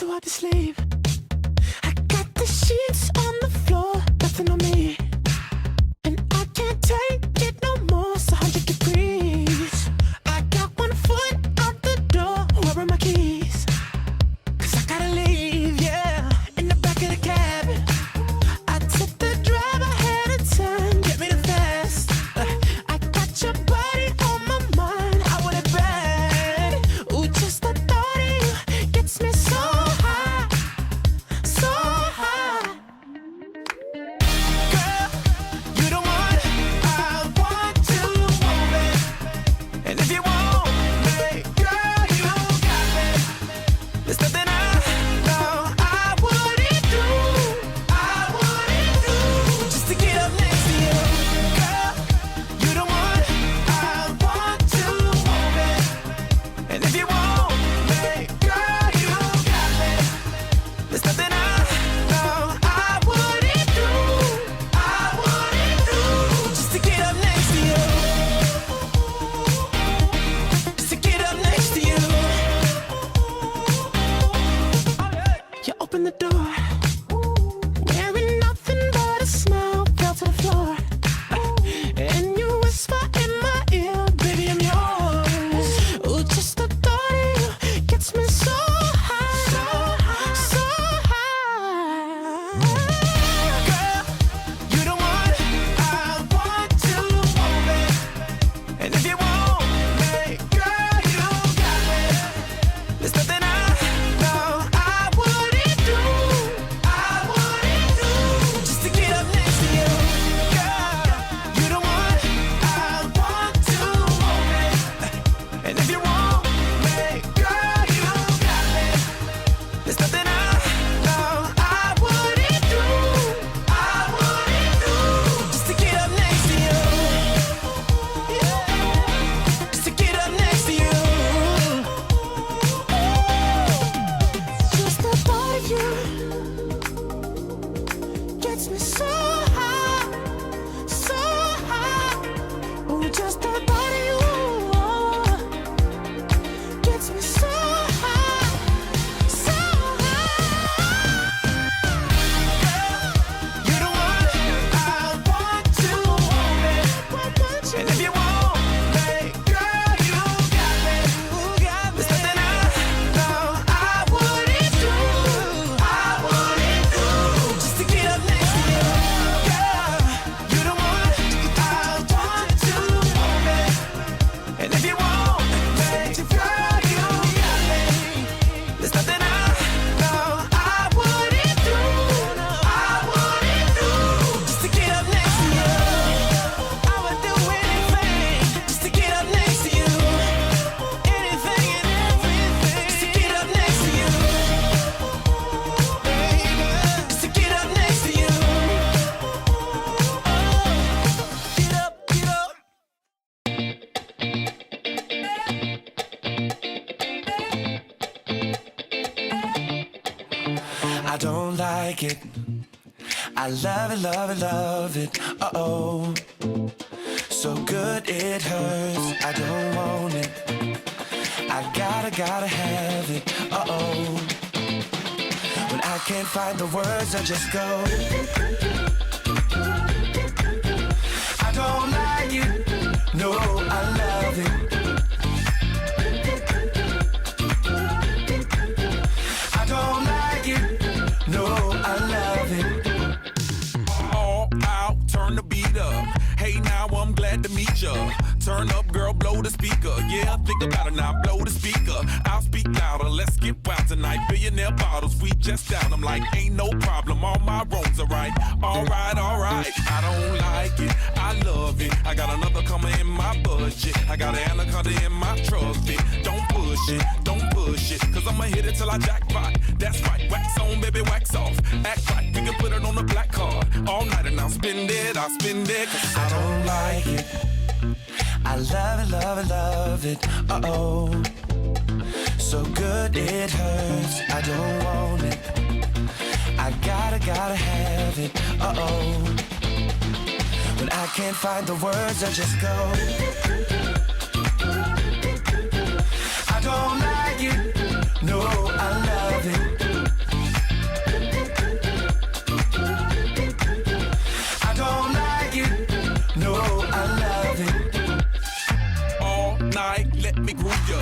too hard to sleep. I got the sheets on the floor, nothing on me. And I can't take it no more, it's 100 degrees. I got one foot out the door, where are my keys? Cause I gotta leave, yeah, in the back of the cab. I took the drive ahead of time, get me the fast. I got your body on my mind, I want it bad. Ooh, just the thought of you gets me so high, so high. Girl, you the one I want to move it. And if you want me, girl, you got me. There's nothing I know I wouldn't do, just to get up next to you. Girl, you the one I want to move it. And if you want me, girl, you got me. There's nothing I know I wouldn't do, just to get up next to you. Just to get up next to you. You open the door, wearing nothing but a smile, fell to the floor. And you whisper in my ear, baby, I'm yours. Ooh, just the thought of you gets me so high, so high. Girl, you the one I want to move it. And if you want me, girl, you got me. There's nothing I know I wouldn't do, just to get up next to you. Girl, you the one I want to move it. And if you want me, girl, you got me. There's nothing I know I wouldn't do, just to get up next to you. Just to get up next to you. Just the thought of you gets me so high, so high. Ooh, just the thought of you gets me so high, so high. Girl, you the one I want to move it. And if you want me, girl, you got me. There's nothing I know I wouldn't do, just to get up next to you. Girl, you the one I want to move it. And if you want me, girl, you got me. There's nothing I know I wouldn't do, just to get up next to you. I would do anything just to get up next to you. Anything and everything just to get up next to you. Baby, just to get up next to you. Get up, get up. I don't like it. I love it, love it, love it. Uh-oh. So good it hurts. I don't want it. I gotta have it. Uh-oh. When I can't find the words, I just go. I don't like it. No, I love it. I don't like it. No, I love it. All out, turn the beat up. Hey, now I'm glad to meet ya. Turn up, girl, blow the speaker. Yeah, think about it now, blow the speaker. I'll speak louder, let's get wild tonight. Billionaire bottles, we just down. I'm like, ain't no problem, all my wrongs are right. Alright, alright, I don't like it, I love it. I got another coming in my budget. I got an anaconda in my trophy. Don't push it, cause I'ma hit it till I jackpot. That's right, wax on, baby, wax off. Act right, we can put it on the black card. All night and I'll spend it, cause I don't like it. I love it, love it, love it. Uh-oh. So good it hurts. I don't want it. I gotta have it. Uh-oh. When I can't find the words, I just go. I don't like it. No, I love it. groove ya.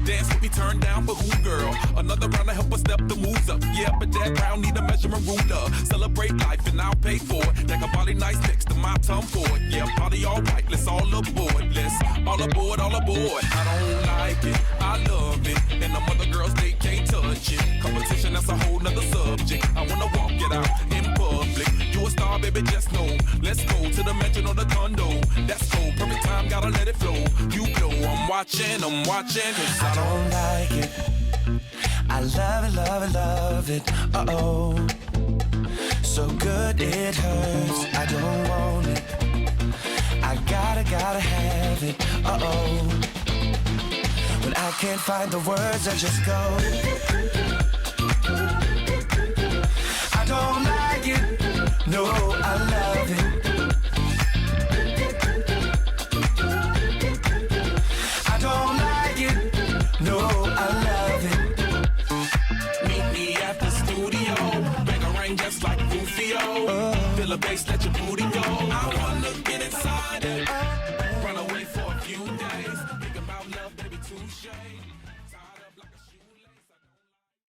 Dance with me, turn down for who, girl? Another round to help us step the moves up. Yeah, but that round need a measurement ruler. Celebrate life and I'll pay for it. Like a body nice next to my tongue for it. Yeah, party all right, let's all aboard. Let's all aboard, all aboard. I don't like it, I love it. And them other girls, they can't touch it. Competition, that's a whole nother subject. I wanna walk it out in public. You a star, baby, just know. Let's go to the mansion or the condo. That's cool, perfect time, gotta let it flow. You blow, I'm watching, cause I don't like it. I love it, love it, love it, uh-oh. So good it hurts, I don't want it. I gotta have it, uh-oh. When I can't find the words, I just go. I don't like it, no, I love it. I don't like it, no, I love it. Meet me at the studio, bang a ring just like Rufio. Feel a bass, let your booty go. I wanna get inside it. Run away for a few days. Think about love, baby, touche.